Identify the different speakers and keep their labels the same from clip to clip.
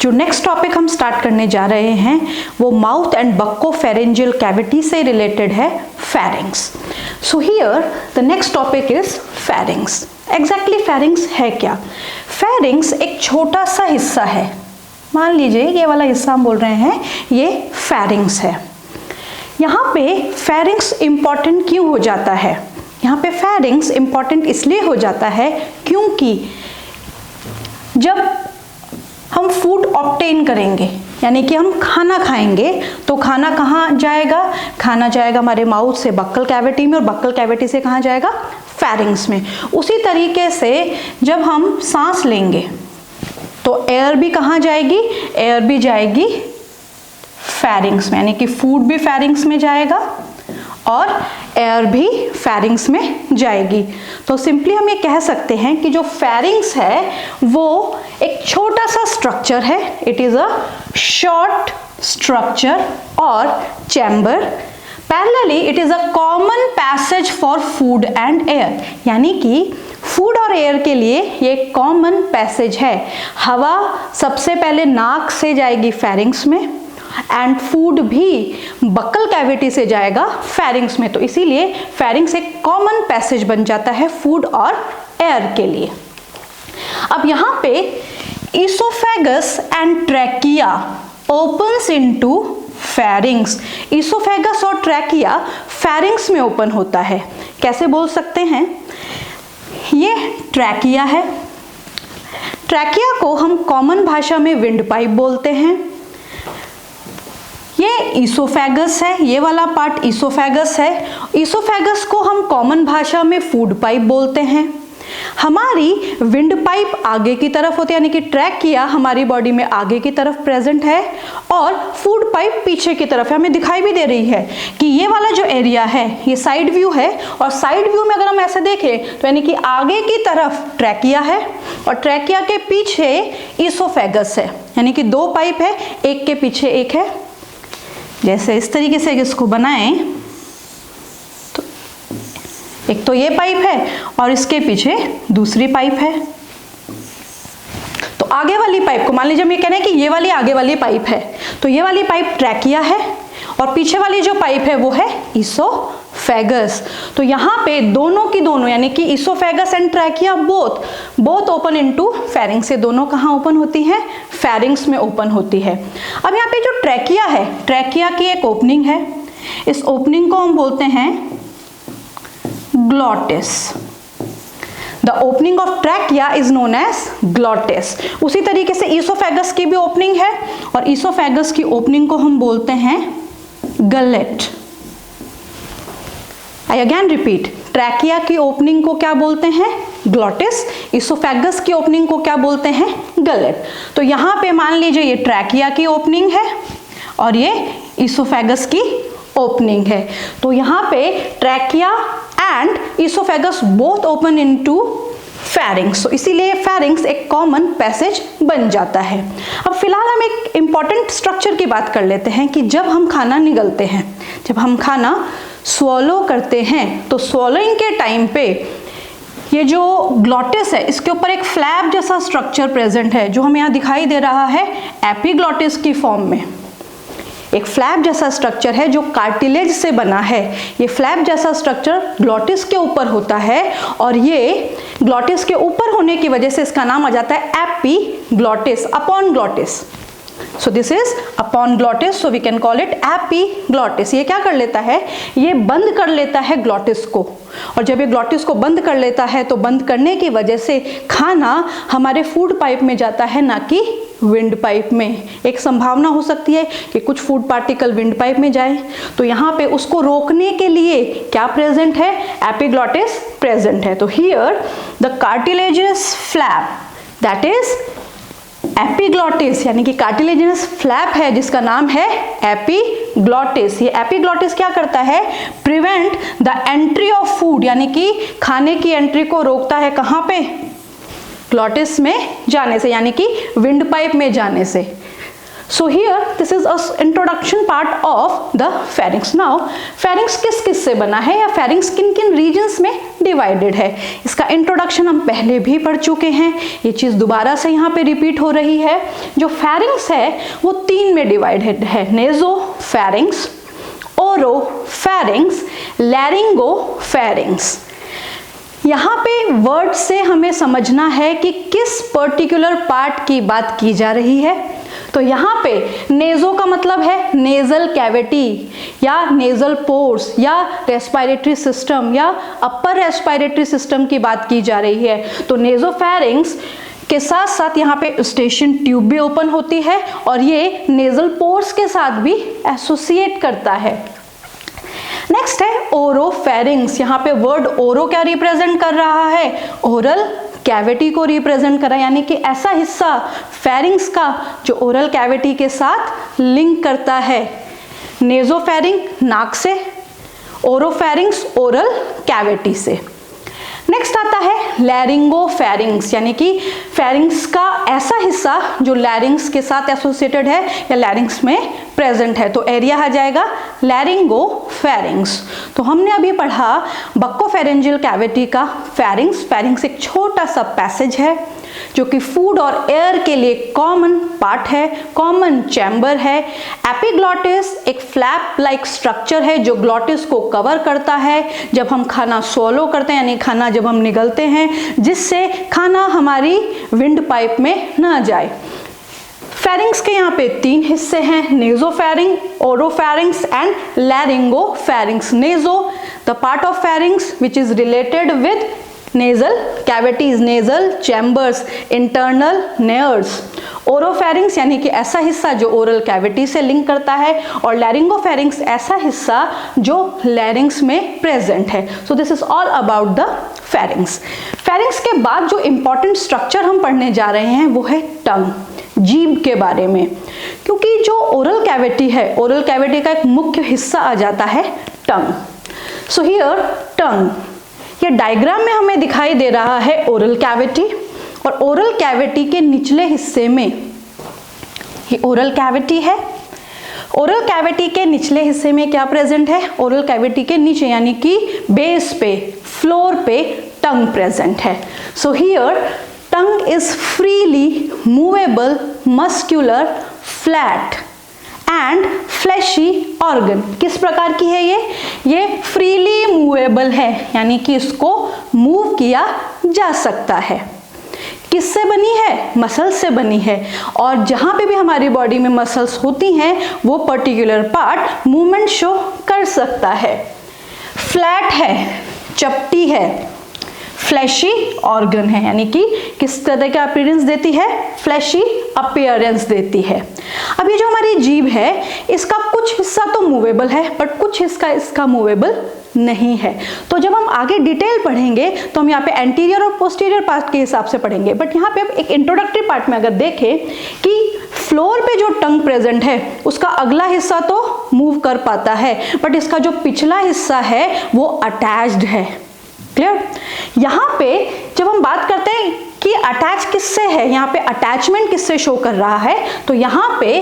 Speaker 1: जो next topic हम start करने जा रहे हैं वो माउथ एंड बक्कोफेरेंजियल कैविटी से रिलेटेड है, pharynx. So here the next topic is pharynx. Exactly pharynx है क्या? फेरिंग्स एक छोटा सा हिस्सा है, मान लीजिए ये वाला हिस्सा हम बोल रहे हैं ये फेरिंग्स है। यहाँ पे फेरिंग्स इंपॉर्टेंट क्यों हो जाता है? यहाँ पे फेरिंग्स इंपॉर्टेंट इसलिए हो जाता है क्योंकि जब हम फूड ऑब्टेन करेंगे, यानी कि हम खाना खाएंगे, तो खाना कहाँ जाएगा? खाना जाएगा हमारे माउथ से बक्कल कैविटी में, और बक्कल कैविटी से कहाँ जाएगा? फेरिंग्स में। उसी तरीके से जब हम सांस लेंगे तो एयर भी कहाँ जाएगी? एयर भी जाएगी फेरिंग्स में, यानी कि फूड भी फेरिंग्स में जाएगा और एयर भी फेरिंग्स में जाएगी। तो सिंपली हम ये कह सकते हैं कि जो फेरिंग्स है वो एक छोटा सा स्ट्रक्चर है, it is a short structure और chamber. Parallelly it is a common passage for food and air, यानी कि फूड और एयर के लिए ये कॉमन पैसेज है। हवा सबसे पहले नाक से जाएगी फेरिंग्स में एंड फूड भी बक्कल कैविटी से जाएगा फेरिंग्स में, तो इसीलिए फेरिंग्स एक कॉमन पैसेज बन जाता है फूड और एयर के लिए। अब यहाँ पे oesophagus and trachea opens into pharynx. Oesophagus और ट्रैकिया फेरिंग्स में ओपन होता है। कैसे बोल सकते हैं? ये ट्रैकिया है, ट्रैकिया को हम कॉमन भाषा में विंड पाइप बोलते हैं। ये ईसोफेगस है, ये वाला पार्ट ईसोफेगस है। ईसोफेगस को हम कॉमन भाषा में फूड पाइप बोलते हैं। हमारी विंड पाइप आगे की तरफ होती है, यानी कि ट्रैकिया हमारी बॉडी में आगे की तरफ प्रेजेंट है और फूड पाइप पीछे की तरफ है। हमें दिखाई भी दे रही है कि ये वाला जो एरिया है ये साइड व्यू है, और साइड व्यू में अगर हम ऐसे देखें तो यानी कि आगे की तरफ ट्रैकिया है और ट्रैकिया के पीछे ईसोफेगस है, यानी कि दो पाइप है, एक के पीछे एक है। जैसे इस तरीके से इसको बनाएं तो एक तो ये पाइप है और इसके पीछे दूसरी पाइप है। तो आगे वाली पाइप को मान लीजिए हम ये कह रहे हैं कि ये वाली आगे वाली पाइप है, तो ये वाली पाइप ट्रैकिया है और पीछे वाली जो पाइप है वो है ईसोफेगस। तो यहाँ पे दोनों की दोनों, यानी कि oesophagus and trachea both open into pharynx. से दोनों कहाँ ओपन होती हैं? फेरिंग्स में ओपन होती है। अब यहाँ पे जो ट्रैकिया है, ट्रैकिया की एक ओपनिंग है, इस ओपनिंग को हम बोलते हैं glottis. The opening of trachea is known as glottis. उसी तरीके से ईसोफेगस की भी ओपनिंग है और ईसोफेगस की ओपनिंग को हम बोलते हैं गलेट। आई अगेन रिपीट, ट्रैकिया की ओपनिंग को क्या बोलते हैं? ग्लॉटिस। ईसोफेगस की ओपनिंग को क्या बोलते हैं? गलेट। तो यहाँ पे मान लीजिए ये ट्रैकिया की ओपनिंग है और ये ईसोफेगस की ओपनिंग है। तो यहाँ पे trachea and oesophagus both open into pharynx, तो इसीलिए फेरिंग्स एक कॉमन पैसेज बन जाता है। अब फिलहाल हम एक इंपॉर्टेंट स्ट्रक्चर की बात कर लेते हैं कि जब हम खाना निगलते हैं, जब हम खाना स्वॉलो करते हैं, तो स्वॉलोइंग के टाइम पे ये जो ग्लॉटिस है इसके ऊपर एक फ्लैप जैसा स्ट्रक्चर प्रेजेंट है, जो हमें यहाँ दिखाई दे रहा है एपिग्लॉटिस की फॉर्म में। एक फ्लैप जैसा स्ट्रक्चर है जो कार्टिलेज से बना है। ये फ्लैप जैसा स्ट्रक्चर ग्लॉटिस के ऊपर होता है और ये ग्लॉटिस के ऊपर होने की वजह से इसका नाम आ जाता है epiglottis, upon glottis. So this is upon glottis, so we can call it epiglottis. ये क्या कर लेता है? ये बंद कर लेता है ग्लॉटिस को, और जब ये ग्लॉटिस को बंद कर लेता है तो बंद करने की वजह से खाना हमारे फूड पाइप में जाता है, ना कि विंड पाइप में। एक संभावना हो सकती है कि कुछ फूड पार्टिकल विंड पाइप में जाए, तो यहाँ पे उसको रोकने के लिए क्या प्रेजेंट है? एपिग्लॉटिस प्रेजेंट है। तो here the cartilaginous flap that is epiglottis, यानी कि कार्टिलेजिनस फ्लैप है जिसका नाम है एपिग्लॉटिस। ये एपिग्लॉटिस क्या करता है? Prevent the entry of food, यानी कि खाने की एंट्री को रोकता है। कहाँ पे? ग्लॉटिस में जाने से, यानी कि विंड पाइप में जाने से। So here this is a introduction part of the pharynx. Now pharynx किस से बना है या pharynx किन किन regions में divided है, इसका इंट्रोडक्शन हम पहले भी पढ़ चुके हैं, ये चीज़ दोबारा से यहाँ पे रिपीट हो रही है। जो pharynx है वो 3 में डिवाइडेड है, नेज़ोफैरिंक्स, ओरोफैरिंक्स, लैरिंगोफैरिंक्स। यहाँ पे वर्ड से हमें समझना है कि किस पर्टिकुलर पार्ट की बात की जा रही है। तो यहाँ पे नेज़ो का मतलब है नेजल कैविटी या नेजल पोर्स या रेस्पिरेटरी सिस्टम या अपर रेस्पिरेटरी सिस्टम की बात की जा रही है। तो नेज़ोफैरिंक्स के साथ साथ यहाँ पे स्टेशन ट्यूब भी ओपन होती है और ये नेजल पोर्स के साथ भी एसोसिएट करता है। नेक्स्ट है ओरोफैरिंक्स। यहाँ पे वर्ड ओरो क्या रिप्रेजेंट कर रहा है, ओरल कैविटी को रिप्रेजेंट कर रहा है, यानी कि ऐसा हिस्सा फैरिंक्स का जो ओरल कैविटी के साथ लिंक करता है। नेज़ोफैरिंग नाक से, ओरोफैरिंक्स ओरल कैविटी से। नेक्स्ट आता है लैरिंगोफैरिंक्स, यानी कि फैरिंक्स का ऐसा हिस्सा जो लैरिंक्स के साथ एसोसिएटेड है या लैरिंक्स में प्रेजेंट है, तो एरिया आ जाएगा लैरिंगोफैरिंक्स। तो हमने अभी पढ़ा बक्कोफेरेंजियल कैविटी का फैरिंक्स। फैरिंक्स एक छोटा सा पैसेज है जो कि फूड और एयर के लिए कॉमन पार्ट है, कॉमन चैम्बर है। एपिग्लॉटिस एक फ्लैप लाइक स्ट्रक्चर है जो ग्लॉटिस को कवर करता है जब हम खाना स्वॉलो करते हैं, यानी खाना जब हम निगलते हैं, जिससे खाना हमारी विंड पाइप में ना जाए। फैरिंक्स के यहाँ पे 3 हिस्से हैं, nasopharynx, oropharynx and laryngopharynx. Naso the part of pharynx which is related with nasal cavities, nasal chambers, internal nares। Oropharynx यानी कि ऐसा हिस्सा जो ओरल कैविटी से लिंक करता है, और लैरिंगोफैरिंक्स ऐसा हिस्सा जो लैरिंक्स में प्रेजेंट है। सो this is all about the pharynx. Pharynx के बाद जो इंपॉर्टेंट स्ट्रक्चर हम पढ़ने जा रहे हैं वो है टंग, जीभ के बारे में, क्योंकि जो ओरल कैविटी है, ओरल कैविटी का एक मुख्य हिस्सा आ जाता है टंग। सो हियर टंग, ये डायग्राम में हमें दिखाई दे रहा है ओरल कैविटी, और ओरल कैविटी के निचले हिस्से में ये ओरल कैविटी है। ओरल कैविटी के निचले हिस्से में क्या प्रेजेंट है, ओरल कैविटी के नीचे यानी कि बेस पे, फ्लोर पे टंग प्रेजेंट है। So here tongue is freely movable, muscular, flat and fleshy organ. किस प्रकार की है ये फ्रीली मूवेबल है, यानी कि इसको मूव किया जा सकता है। किससे बनी है, मसल्स से बनी है, और जहां पे भी हमारी बॉडी में मसल्स होती हैं वो पर्टिकुलर पार्ट मूवमेंट शो कर सकता है। फ्लैट है, चपटी है, फ्लैशी ऑर्गन है, यानी कि किस तरह का अपीयरेंस देती है, फ्लैशी अपीयरेंस देती है। अब ये जो हमारी जीभ है इसका कुछ हिस्सा तो मूवेबल है बट कुछ हिस्सा इसका मूवेबल नहीं है। तो जब हम आगे डिटेल पढ़ेंगे तो हम यहाँ पे एंटीरियर और पोस्टीरियर पार्ट के हिसाब से पढ़ेंगे, बट यहाँ पे एक इंट्रोडक्टरी पार्ट में अगर देखें कि फ्लोर पे जो टंग प्रेजेंट है उसका अगला हिस्सा तो मूव कर पाता है, बट इसका जो पिछला हिस्सा है वो अटैच्ड है। क्लियर? यहाँ पे जब हम बात करते हैं कि अटैच किससे है, यहाँ पे अटैचमेंट किससे शो कर रहा है, तो यहाँ पे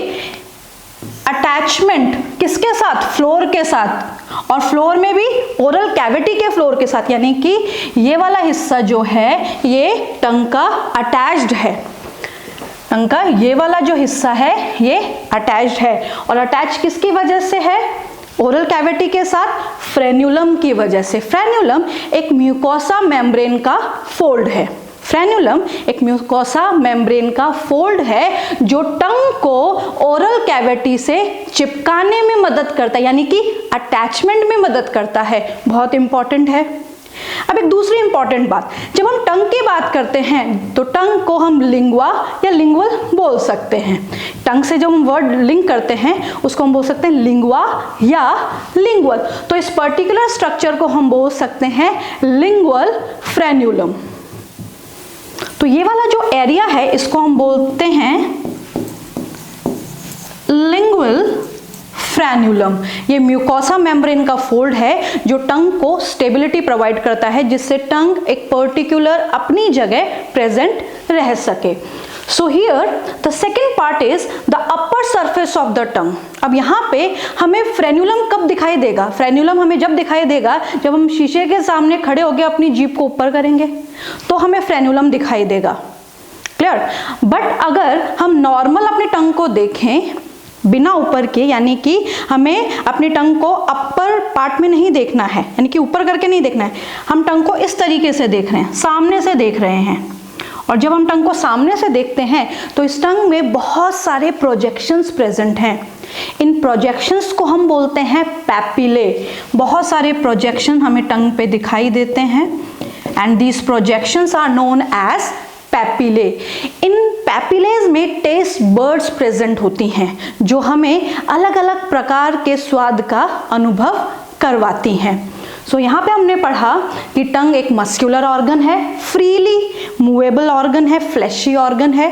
Speaker 1: अटैचमेंट किसके साथ, फ्लोर के साथ, और फ्लोर में भी ओरल कैविटी के फ्लोर के साथ, यानी कि ये वाला हिस्सा जो है ये टंग का अटैच्ड है। टंग का ये वाला जो हिस्सा है ये अटैच्ड है, और अटैच किसकी वजह से है, ओरल कैविटी के साथ, फ्रेन्यूलम की वजह से। फ्रेन्यूलम एक म्यूकोसा मेम्ब्रेन का फोल्ड है। फ्रेन्यूलम एक म्यूकोसा मेम्ब्रेन का फोल्ड है जो टंग को ओरल कैविटी से चिपकाने में मदद करता है, यानी कि अटैचमेंट में मदद करता है। बहुत इंपॉर्टेंट है। अब एक दूसरी इंपॉर्टेंट बात, जब हम टंग की बात करते हैं तो टंग को हम लिंगुआ या लिंगुअल बोल सकते हैं। टंग से जो हम वर्ड लिंक करते हैं उसको हम बोल सकते हैं लिंगुआ या लिंगुअल। तो इस पर्टिकुलर स्ट्रक्चर को हम बोल सकते हैं लिंगुअल फ्रेन्यूलम। तो ये वाला जो एरिया है इसको हम बोलते हैं लिंगुअल फ्रेन्यूलम। ये म्यूकोसा मेम्ब्रेन का फोल्ड है जो टंग को स्टेबिलिटी प्रोवाइड करता है, जिससे टंग एक पर्टिकुलर अपनी जगह प्रेजेंट रह सके। So here the second part is the upper surface of the टंग। अब यहाँ पे हमें फ्रेन्यूलम कब दिखाई देगा? फ्रेन्यूलम हमें जब दिखाई देगा जब हम शीशे के सामने खड़े होकर अपनी जीभ को ऊपर करेंगे तो हमें फ्रेन्यूलम दिखाई देगा। क्लियर? बट अगर हम नॉर्मल अपने टंग को देखें बिना ऊपर के, यानी कि हमें अपनी टंग को अपर पार्ट में नहीं देखना है, यानी कि ऊपर करके नहीं देखना है, हम टंग को इस तरीके से देख रहे हैं, सामने से देख रहे हैं। और जब हम टंग को सामने से देखते हैं तो इस टंग में बहुत सारे प्रोजेक्शंस प्रेजेंट हैं। इन प्रोजेक्शंस को हम बोलते हैं पैपिले। बहुत सारे प्रोजेक्शन हमें टंग पे दिखाई देते हैं and these projections are known as papillae. इन पैपिलेज में टेस्ट बर्ड्स प्रेजेंट होती हैं जो हमें अलग अलग प्रकार के स्वाद का अनुभव करवाती हैं। सो यहाँ पे हमने पढ़ा कि टंग एक मस्कुलर ऑर्गन है, फ्रीली मूवेबल ऑर्गन है, फ्लैशी ऑर्गन है।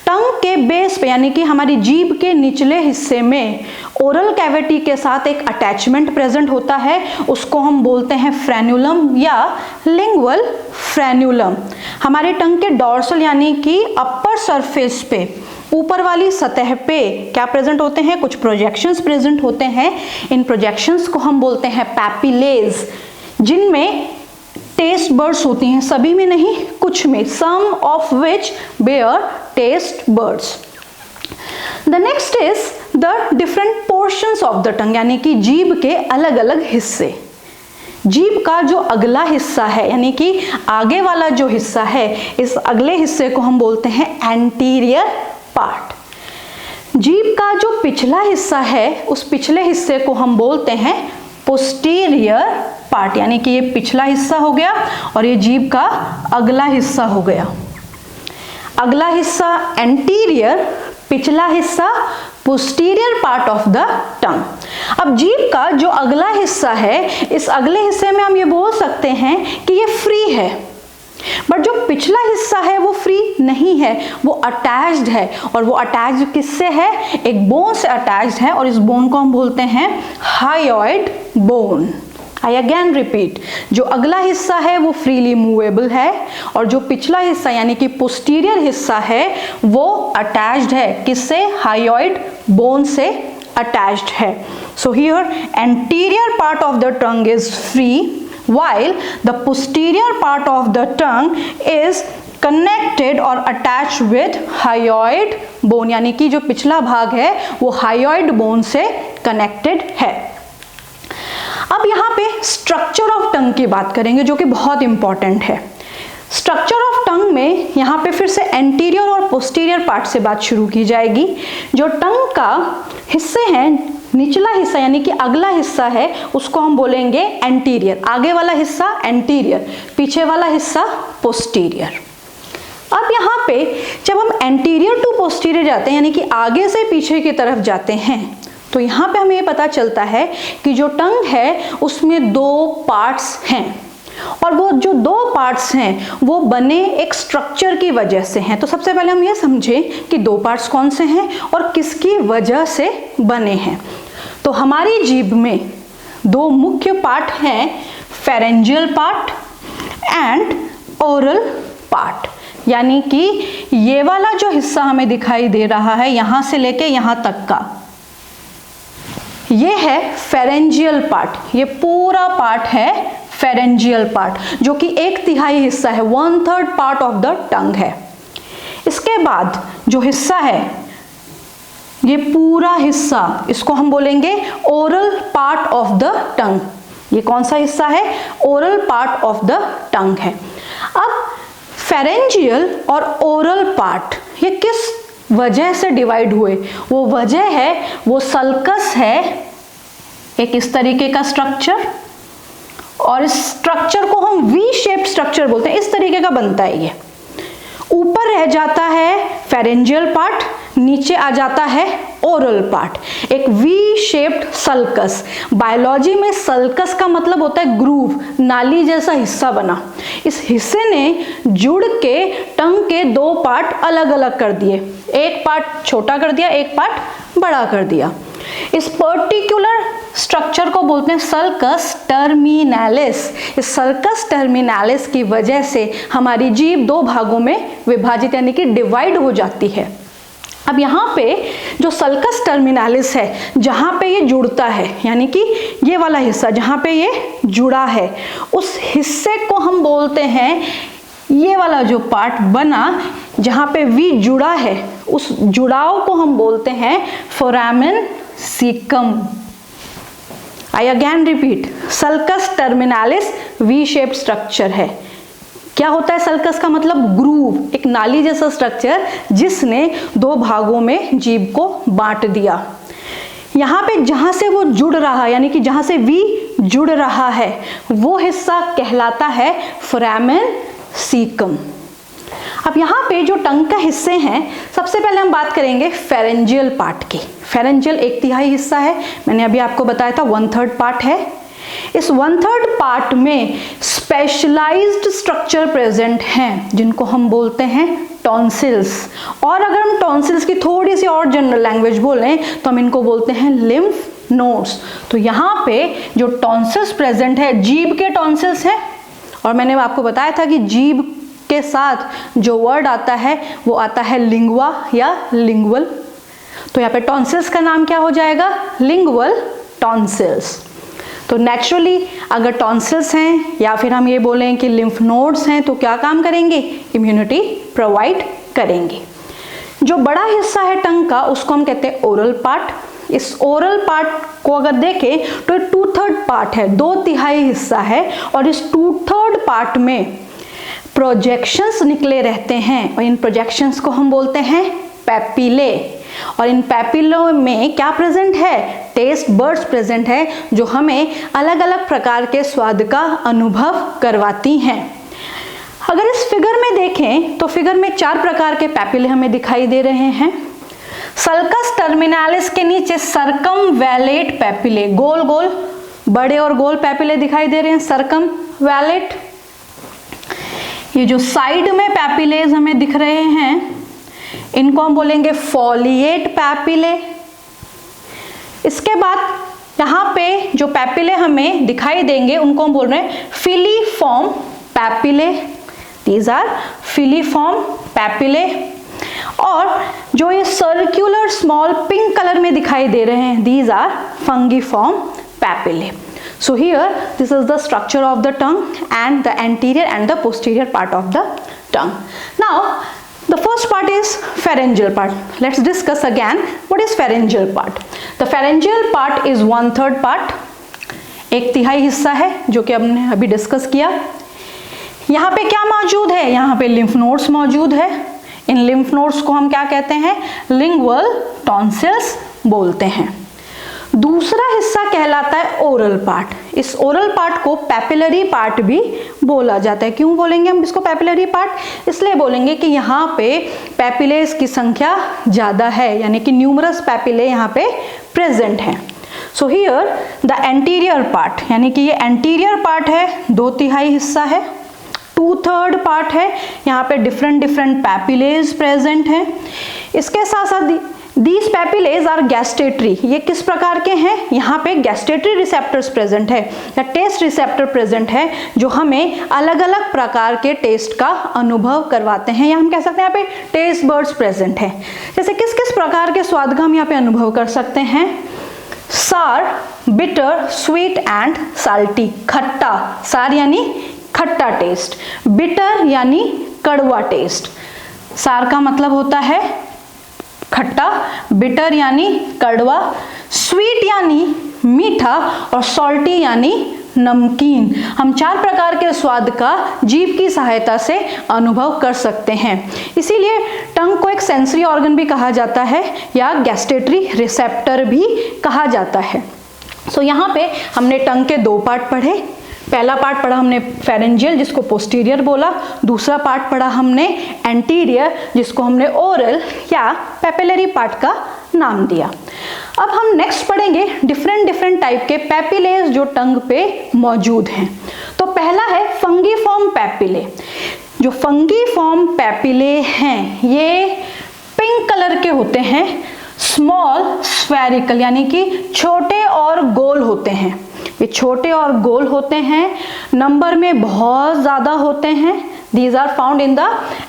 Speaker 1: टंग के बेस पे यानी कि हमारी जीभ के निचले हिस्से में ओरल कैविटी के साथ एक अटैचमेंट प्रेजेंट होता है, उसको हम बोलते हैं फ्रेन्यूलम या लिंगुअल फ्रेन्यूलम। हमारे टंग के डॉर्सल यानी कि अपर सरफेस पे ऊपर वाली सतह पे क्या प्रेजेंट होते हैं? कुछ प्रोजेक्शंस प्रेजेंट होते हैं। इन प्रोजेक्शंस को हम बोलते हैं पैपिलेज, जिनमें टेस्ट बर्ड्स होती हैं, सभी में नहीं कुछ में, some of which bear taste buds. The next is the different portions of the tongue, यानी कि जीभ के अलग अलग हिस्से। जीभ का जो अगला हिस्सा है यानी कि आगे वाला जो हिस्सा है, इस अगले हिस्से को हम बोलते हैं एंटीरियर पार्ट। जीभ का जो पिछला हिस्सा है उस पिछले हिस्से को हम बोलते हैं पोस्टीरियर पार्ट, यानी कि ये पिछला हिस्सा हो गया और ये जीभ का अगला हिस्सा हो गया। अगला हिस्सा एंटीरियर, पिछला हिस्सा पोस्टीरियर पार्ट ऑफ द टंग। अब जीभ का जो अगला हिस्सा है, इस अगले हिस्से में हम ये बोल सकते हैं कि ये फ्री है, बट जो पिछला हिस्सा है वो फ्री नहीं है, वो अटैच्ड है। और वो अटैच्ड किससे है? एक बोन से अटैच्ड है और इस बोन को हम बोलते हैं हायोइड बोन। आई अगेन रिपीट, जो अगला हिस्सा है वो फ्रीली मूवेबल है और जो पिछला हिस्सा यानी कि पोस्टीरियर हिस्सा है वो अटैच्ड है, किससे? हायोइड बोन से अटैच्ड है। So here anterior part of the tongue is free while the posterior part of the tongue is connected or attached with hyoid bone, यानी कि जो पिछला भाग है वो हायोइड बोन से कनेक्टेड है। अब यहाँ पे स्ट्रक्चर ऑफ टंग की बात करेंगे जो कि बहुत इंपॉर्टेंट है। स्ट्रक्चर ऑफ टंग में यहाँ पे फिर से एंटीरियर और पोस्टीरियर पार्ट से बात शुरू की जाएगी। जो टंग का हिस्से हैं, निचला हिस्सा यानी कि अगला हिस्सा है उसको हम बोलेंगे एंटीरियर, आगे वाला हिस्सा एंटीरियर, पीछे वाला हिस्सा पोस्टीरियर। अब यहाँ पे जब हम एंटीरियर टू पोस्टीरियर जाते हैं यानी कि आगे से पीछे की तरफ जाते हैं तो यहाँ पे हमें ये पता चलता है कि जो टंग है उसमें दो पार्ट्स हैं और वो जो दो पार्ट्स हैं वो बने एक स्ट्रक्चर की वजह से हैं। तो सबसे पहले हम ये समझें कि दो पार्ट्स कौन से हैं और किसकी वजह से बने हैं। तो हमारी जीभ में दो मुख्य पार्ट हैं, pharyngeal part and oral part, यानी कि ये वाला जो हिस्सा हमें दिखाई दे रहा है यहां से लेके यहां तक का, ये है फेरेंजियल पार्ट। ये पूरा पार्ट है फेरेंजियल पार्ट जो कि 1/3 हिस्सा है, 1/3 पार्ट ऑफ द टंग है। इसके बाद जो हिस्सा है ये पूरा हिस्सा, इसको हम बोलेंगे ओरल पार्ट ऑफ द टंग। ये कौन सा हिस्सा है? ओरल पार्ट ऑफ द टंग है। अब फेरेंजियल और ओरल पार्ट ये किस वजह से डिवाइड हुए? वो वजह है, वो सल्कस है, एक इस तरीके का स्ट्रक्चर, और इस स्ट्रक्चर को हम वी शेप्ड स्ट्रक्चर बोलते हैं। इस तरीके का बनता है। ये ऊपर रह जाता है फेरेंजियल पार्ट, नीचे आ जाता है ओरल पार्ट, एक वी शेप्ड सल्कस। बायोलॉजी में सल्कस का मतलब होता है ग्रूव, नाली जैसा हिस्सा बना। इस हिस्से ने जुड़ के टंग के दो पार्ट अलग अलग कर दिए, एक पार्ट छोटा कर दिया, एक पार्ट बड़ा कर दिया। इस पर्टिकुलर स्ट्रक्चर को बोलते हैं सल्कस टर्मिनालिस। इस सल्कस टर्मिनालिस की वजह से हमारी जीभ दो भागों में विभाजित यानी कि डिवाइड हो जाती है। अब यहाँ पे जो सल्कस टर्मिनालिस है, जहाँ पे ये जुड़ता है, यानी कि ये वाला हिस्सा जहाँ पे ये जुड़ा है, उस हिस्से को हम बोलते हैं, ये वाला जो पार्ट बना जहाँ पे वी जुड़ा है, उस जुड़ाव को हम बोलते हैं foramen caecum. I again repeat, sulcus terminalis V shape structure है। क्या होता है सल्कस का मतलब? ग्रूव, एक नाली जैसा स्ट्रक्चर जिसने दो भागों में जीभ को बांट दिया। यहाँ पे जहाँ से वो जुड़ रहा है, यानी कि जहाँ से वी जुड़ रहा है, वो हिस्सा कहलाता है फोरामेन सीकम। अब यहाँ पे जो टंग का हिस्से हैं, सबसे पहले हम बात करेंगे फेरेंजियल पार्ट की। फेरेंजियल 1/3 हिस्सा है, मैंने अभी आपको बताया था 1/3 पार्ट है। इस 1/3 पार्ट में स्पेशलाइज्ड स्ट्रक्चर प्रेजेंट हैं जिनको हम बोलते हैं टॉन्सिल्स। और अगर हम टॉन्सिल्स की थोड़ी सी और जनरल लैंग्वेज बोलें तो हम इनको बोलते हैं लिम्फ नोड्स। तो यहाँ पे जो टॉन्सिल्स प्रेजेंट है, जीभ के टॉन्सिल्स हैं, और मैंने आपको बताया था कि जीभ के साथ जो वर्ड आता है वो आता है लिंगुआ या लिंगुअल। तो यहाँ पे टॉन्सिल्स का नाम क्या हो जाएगा? Lingual tonsils. तो नेचुरली अगर टॉन्सिल्स हैं या फिर हम ये बोलें कि लिम्फ नोड्स हैं तो क्या काम करेंगे? इम्यूनिटी प्रोवाइड करेंगे। जो बड़ा हिस्सा है टंग का उसको हम कहते हैं ओरल पार्ट। इस ओरल पार्ट को अगर देखें तो 2/3 पार्ट है, 2/3 हिस्सा है, और इस 2/3 पार्ट में प्रोजेक्शंस निकले रहते हैं और इन प्रोजेक्शंस को हम बोलते हैं पैपिले। और इन पैपिलों में क्या प्रेजेंट है? टेस्ट बर्ड्स प्रेजेंट है जो हमें अलग अलग प्रकार के स्वाद का अनुभव करवाती हैं। अगर इस फिगर में देखें तो फिगर में 4 प्रकार के पैपिले हमें दिखाई दे रहे हैं। सल्कस टर्मिनालिस के नीचे सर्कमवैलेट पैपिले, गोल गोल बड़े और गोल पैपिले दिखाई दे रहे हैं, सर्कमवैलेट। ये जो साइड में पैपिलेज हमें दिख रहे हैं इनको हम बोलेंगे फोलिएट पैपिले। इसके बाद यहाँ पे जो पैपिले हमें दिखाई देंगे उनको हम बोल रहे हैं filiform papillae. These are filiform papillae. और जो ये सर्कुलर स्मॉल पिंक कलर में दिखाई दे रहे हैं, these are fungiform papillae. So here this is the structure of the tongue and the anterior and the posterior part of the tongue. Now the first part is pharyngeal part. Let's discuss again what is pharyngeal part. The pharyngeal part is 1/3 part, 1/3 हिस्सा है जो कि हमने अभी discuss किया। यहाँ पे क्या मौजूद है? यहाँ पे लिम्फ नोड्स मौजूद है। इन लिम्फ नोड्स को हम क्या कहते हैं? लिंगुअल टॉन्सिल्स बोलते हैं। दूसरा हिस्सा कहलाता है ओरल पार्ट। इस ओरल पार्ट को पैपिलरी पार्ट भी बोला जाता है। क्यों बोलेंगे हम इसको पैपिलरी पार्ट? इसलिए बोलेंगे कि यहाँ पे पैपिलेस की संख्या ज़्यादा है, यानी कि न्यूमरस पैपिले यहाँ पे प्रेजेंट हैं। So here the anterior part, यानी कि ये एंटीरियर पार्ट है, 2/3 हिस्सा है, 2/3 पार्ट है, यहाँ पे डिफरेंट पैपिलेज प्रेजेंट हैं। इसके साथ साथ These papillae are gustatory। ये किस प्रकार के हैं? यहाँ पे gustatory receptors प्रेजेंट है या टेस्ट रिसेप्टर प्रेजेंट है जो हमें अलग अलग प्रकार के टेस्ट का अनुभव करवाते हैं, या हम कह सकते हैं यहाँ पे टेस्ट बर्ड्स प्रेजेंट है। जैसे किस किस प्रकार के स्वाद का हम यहाँ पे अनुभव कर सकते हैं? सार, बिटर, स्वीट एंड साल्टी। खट्टा, सार यानी खट्टा टेस्ट, बिटर यानी कड़वा टेस्ट। सार का मतलब होता है खट्टा, बिटर यानी कड़वा, स्वीट यानी मीठा, और सॉल्टी यानी नमकीन। हम 4 प्रकार के स्वाद का जीभ की सहायता से अनुभव कर सकते हैं। इसीलिए टंग को एक सेंसरी ऑर्गन भी कहा जाता है या गैस्ट्रेटरी रिसेप्टर भी कहा जाता है। सो यहाँ पे हमने टंग के 2 पार्ट पढ़े। पहला पार्ट पढ़ा हमने फेरेंजियल जिसको पोस्टीरियर बोला, दूसरा पार्ट पढ़ा हमने एंटीरियर जिसको हमने ओरल या पैपिलरी पार्ट का नाम दिया। अब हम नेक्स्ट पढ़ेंगे डिफरेंट टाइप के पैपिलेज जो टंग पे मौजूद हैं। तो पहला है फंगीफॉर्म पैपिले। जो फंगीफॉर्म पैपिले हैं ये पिंक कलर के होते हैं, स्मॉल स्फेरिकल, यानी कि छोटे और गोल होते हैं। ये छोटे और गोल होते हैं, नंबर में बहुत ज़्यादा होते हैं। These are found in the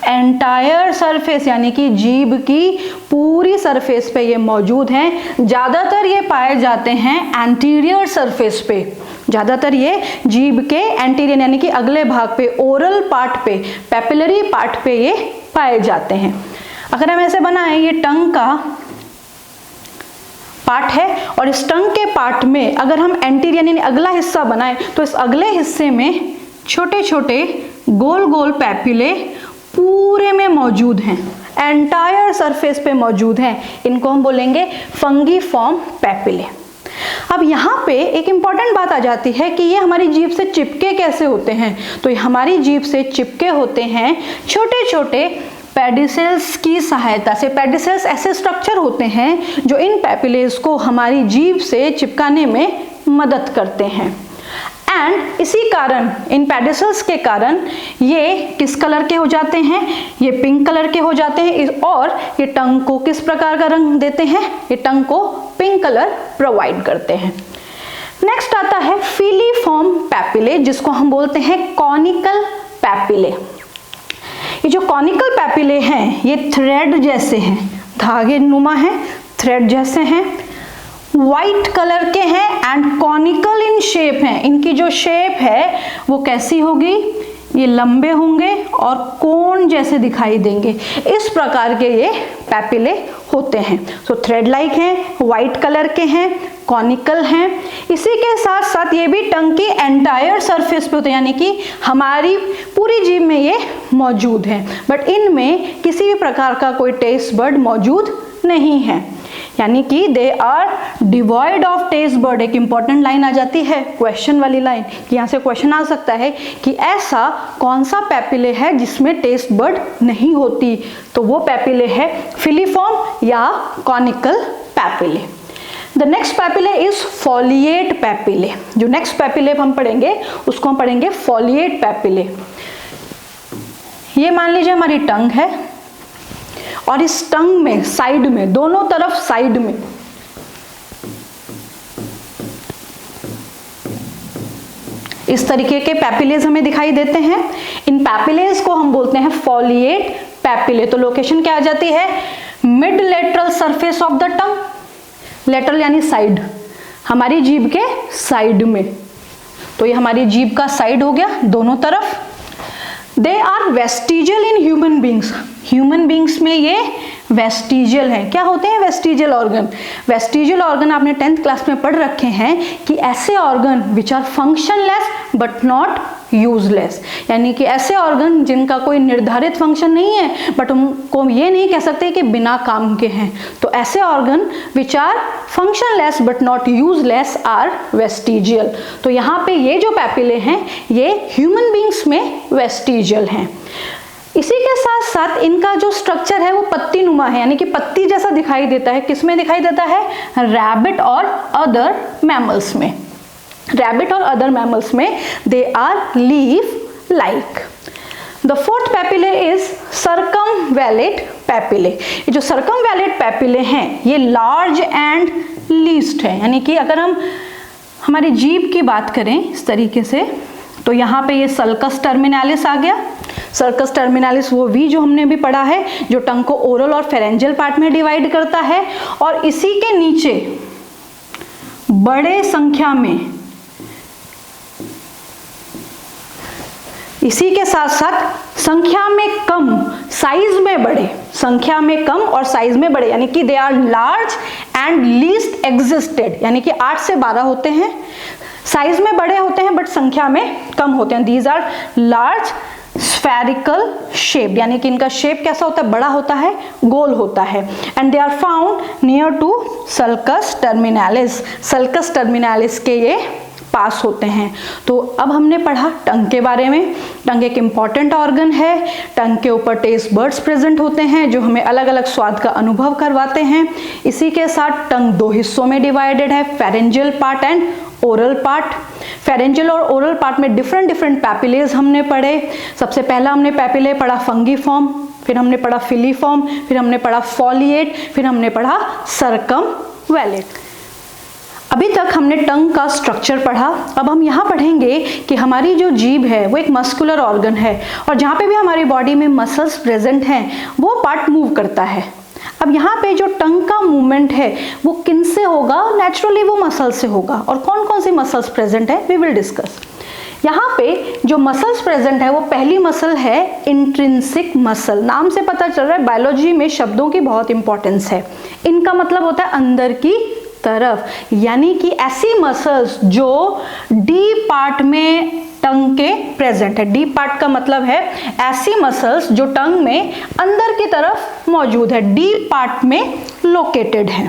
Speaker 1: entire surface, यानी कि जीभ की पूरी सरफेस पे ये मौजूद हैं। ज़्यादातर ये पाए जाते हैं एंटीरियर सरफेस पे, ज़्यादातर ये जीभ के एंटीरियर यानी कि अगले भाग पे, ओरल पार्ट पे, पैपिलरी पार्ट पे ये पाए जाते हैं। अगर हम ऐसे बनाएं, ये टंग का पार्ट है और इस टंग के पार्ट में अगर हम एंटीरियर यानी अगला हिस्सा बनाएं तो इस अगले हिस्से में छोटे छोटे गोल गोल पैपिले पूरे में मौजूद हैं, एंटायर सरफेस पे मौजूद हैं। इनको हम बोलेंगे फंगीफॉर्म पैपिले। अब यहाँ पे एक इम्पॉर्टेंट बात आ जाती है कि ये हमारी जीभ से चिपके कैसे होते हैं। तो ये हमारी जीभ से चिपके होते हैं छोटे छोटे पेडिसेल्स की सहायता से। पेडिसेल्स ऐसे स्ट्रक्चर होते हैं जो इन पैपिलेस को हमारी जीभ से चिपकाने में मदद करते हैं। एंड इसी कारण, इन पेडिसेल्स के कारण ये किस कलर के हो जाते हैं, ये पिंक कलर के हो जाते हैं। और ये टंग को किस प्रकार का रंग देते हैं, ये टंग को पिंक कलर प्रोवाइड करते हैं। नेक्स्ट आता है फिलीफॉर्म पैपिले, जिसको हम बोलते हैं कॉनिकल पैपिले। ये जो कॉनिकल पैपिले हैं ये थ्रेड जैसे हैं, धागे नुमा हैं, थ्रेड जैसे हैं, वाइट कलर के हैं एंड कॉनिकल इन शेप हैं। इनकी जो शेप है वो कैसी होगी, ये लंबे होंगे और कोन जैसे दिखाई देंगे। इस प्रकार के ये पैपिले होते हैं। सो थ्रेड लाइक हैं, वाइट कलर के हैं, कॉनिकल हैं। इसी के साथ साथ ये भी टंग की एंटायर सरफेस पे होते हैं, यानी कि हमारी पूरी जीभ में ये मौजूद हैं। बट इनमें किसी भी प्रकार का कोई टेस्ट बर्ड मौजूद नहीं है, यानी कि they are devoid of taste bud. एक इंपॉर्टेंट लाइन आ जाती है, क्वेश्चन वाली लाइन, कि यहाँ से क्वेश्चन आ सकता है कि ऐसा कौन सा पैपिले है जिसमें टेस्ट बर्ड नहीं होती। तो वो पैपिले है फिलीफॉर्म या conical papillae. The next papillae is foliate papillae. जो नेक्स्ट पैपिले हम पढ़ेंगे उसको हम पढ़ेंगे फॉलिएट पैपिले। ये मान लीजिए हमारी टंग है और इस टंग में साइड में, दोनों तरफ साइड में इस तरीके के पैपिलेज हमें दिखाई देते हैं। इन पैपिलेज को हम बोलते हैं फॉलिएट पैपिले। तो लोकेशन क्या आ जाती है, mid lateral surface of the tongue, lateral यानी साइड, हमारी जीभ के साइड में। तो ये हमारी जीभ का साइड हो गया दोनों तरफ। They are vestigial in human beings. Human beings में ये वेस्टिजियल है। क्या होते हैं वेस्टिजियल ऑर्गन? वेस्टिजियल ऑर्गन आपने 10th क्लास में पढ़ रखे हैं कि ऐसे organ which are functionless but not useless, यानी कि ऐसे ऑर्गन जिनका कोई निर्धारित फंक्शन नहीं है बट उनको ये नहीं कह सकते कि बिना काम के हैं। तो ऐसे organ which are functionless but not useless are vestigial. तो यहाँ पे ये जो पैपिले हैं ये ह्यूमन बींग्स में वेस्टिजियल हैं। इसी के साथ साथ इनका जो स्ट्रक्चर है वो पत्ती नुमा है, यानी कि पत्ती जैसा दिखाई देता है। किसमें दिखाई देता है? रैबिट और अदर मैमल्स में। रैबिट और अदर मैमल्स में they are leaf like. The fourth papillae is circumvallate papillae. ये जो सर्कमवैलेट पैपिले हैं ये लार्ज एंड लीस्ट है, यानी कि अगर हम हमारी जीभ की बात करें इस तरीके से तो यहाँ पे ये सल्कस टर्मिनालिस आ गया। सर्कस टर्मिनालिस वो वी जो हमने भी पढ़ा है जो टंग को ओरल और फेरेंजियल पार्ट में डिवाइड करता है। और इसी के नीचे बड़े संख्या में, इसी के साथ साथ संख्या में कम, साइज में बड़े, संख्या में कम और साइज में बड़े, यानी कि they are large and least existed, यानी कि 8 से 12 होते हैं, साइज में बड़े होते हैं बट संख्या में कम होते हैं। These are large spherical shape, यानी कि इनका शेप कैसा होता है? बड़ा होता है, गोल होता है। And they are found near to sulcus terminalis. Sulcus terminalis के ये पास होते हैं। तो अब हमने पढ़ा टंग के बारे में। टंग एक इम्पॉर्टेंट ऑर्गन है। टंग के ऊपर टेस्ट बर्ड्स प्रेजेंट होते हैं जो हमें अलग अलग स्वाद का अनुभव करवाते हैं। इसी के साथ टंग 2 हिस्सों में डिवाइडेड है, pharyngeal part and oral part. Pharyngeal और ओरल पार्ट में डिफरेंट पैपिलेज हमने पढ़े। सबसे पहला हमने पैपिले पढ़ा फंगीफॉर्म, फिर हमने पढ़ा फिलीफॉर्म, फिर हमने पढ़ा फॉलिएट, फिर हमने पढ़ा सर्कमवैलेट। अभी तक हमने टंग का स्ट्रक्चर पढ़ा। अब हम यहाँ पढ़ेंगे कि हमारी जो जीभ है वो एक मस्कुलर ऑर्गन है और जहाँ पे भी हमारी बॉडी में मसल्स प्रेजेंट हैं वो पार्ट मूव करता है। अब यहाँ पे जो टंग का मूवमेंट है वो किन से होगा? नेचुरली वो मसल से होगा। और कौन कौन सी मसल्स प्रेजेंट है वी विल डिस्कस। यहाँ पे जो मसल्स प्रेजेंट है वो पहली मसल है इंट्रिंसिक मसल। नाम से पता चल रहा है बायोलॉजी में शब्दों की बहुत इंपॉर्टेंस है। इनका मतलब होता है अंदर की तरफ, यानी कि ऐसी मसल्स जो डीप पार्ट में टंग के प्रेजेंट है। डीप पार्ट का मतलब है ऐसी मसल्स जो टंग में अंदर की तरफ मौजूद है, डीप पार्ट में लोकेटेड है।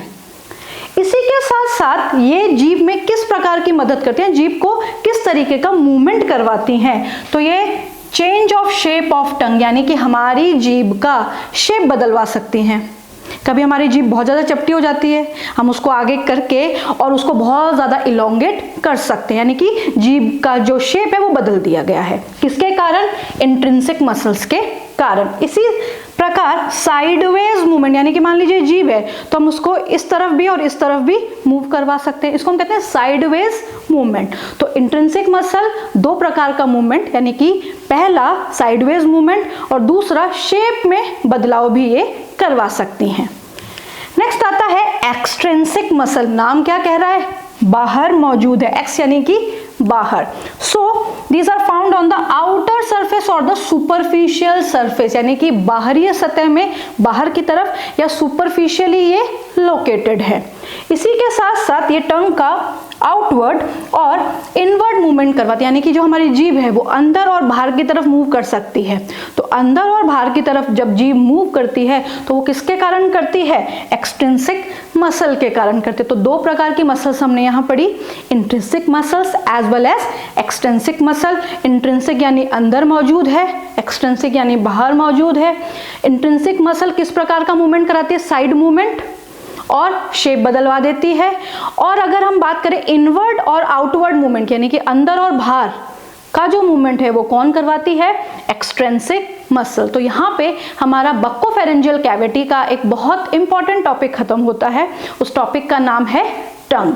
Speaker 1: इसी के साथ साथ ये जीभ में किस प्रकार की मदद करती हैं, जीभ को किस तरीके का मूवमेंट करवाती हैं? तो ये change of shape of tongue, यानी कि हमारी जीभ का शेप बदलवा सकती हैं। कभी हमारी जीभ बहुत ज़्यादा चपटी हो जाती है, हम उसको आगे करके और उसको बहुत ज़्यादा इलोंगेट कर सकते हैं, यानी कि जीभ का जो शेप है वो बदल दिया गया है। किसके कारण? इंट्रिंसिक मसल्स के कारण। इसी प्रकार साइडवेज मूवमेंट, यानी कि मान लीजिए जीभ है तो हम उसको इस तरफ भी और इस तरफ भी मूव करवा सकते हैं, इसको हम कहते हैं साइडवेज मूवमेंट। तो इंट्रिंसिक मसल दो प्रकार का मूवमेंट, यानी कि पहला साइडवेज मूवमेंट और दूसरा शेप में बदलाव भी ये करवा सकती हैं। नेक्स्ट आता है एक्सट्रिंसिक मसल। नाम क्या कह रहा है? बाहर मौजूद है, एक्स यानी कि बाहर। So these are found on the outer surface और द सुपरफिशियल सरफेस, यानी कि बाहरी सतह में बाहर की तरफ या सुपरफिशियली ये लोकेटेड है। इसी के साथ साथ ये टंग का आउटवर्ड और इनवर्ड मूवमेंट करवाती है, यानी कि जो हमारी जीभ है वो अंदर और बाहर की तरफ मूव कर सकती है। तो अंदर और बाहर की तरफ जब जीभ मूव करती है तो वो किसके कारण करती है? एक्सट्रिंसिक मसल के कारण करती है। तो दो प्रकार की मसल्स हमने यहाँ पढ़ी, intrinsic muscles as well as extrinsic muscle. Intrinsic यानी अंदर मौजूद है, एक्सट्रिंसिक यानी बाहर मौजूद है। इंट्रिंसिक मसल किस प्रकार का मूवमेंट कराती है? साइड मूवमेंट और शेप बदलवा देती है। और अगर हम बात करें इनवर्ड और आउटवर्ड मूवमेंट, यानी कि अंदर और बाहर का जो मूवमेंट है वो कौन करवाती है? Extrinsic muscle. तो यहाँ पे हमारा बक्कोफेरेंजियल कैविटी का एक बहुत इंपॉर्टेंट टॉपिक खत्म होता है। उस टॉपिक का नाम है टंग।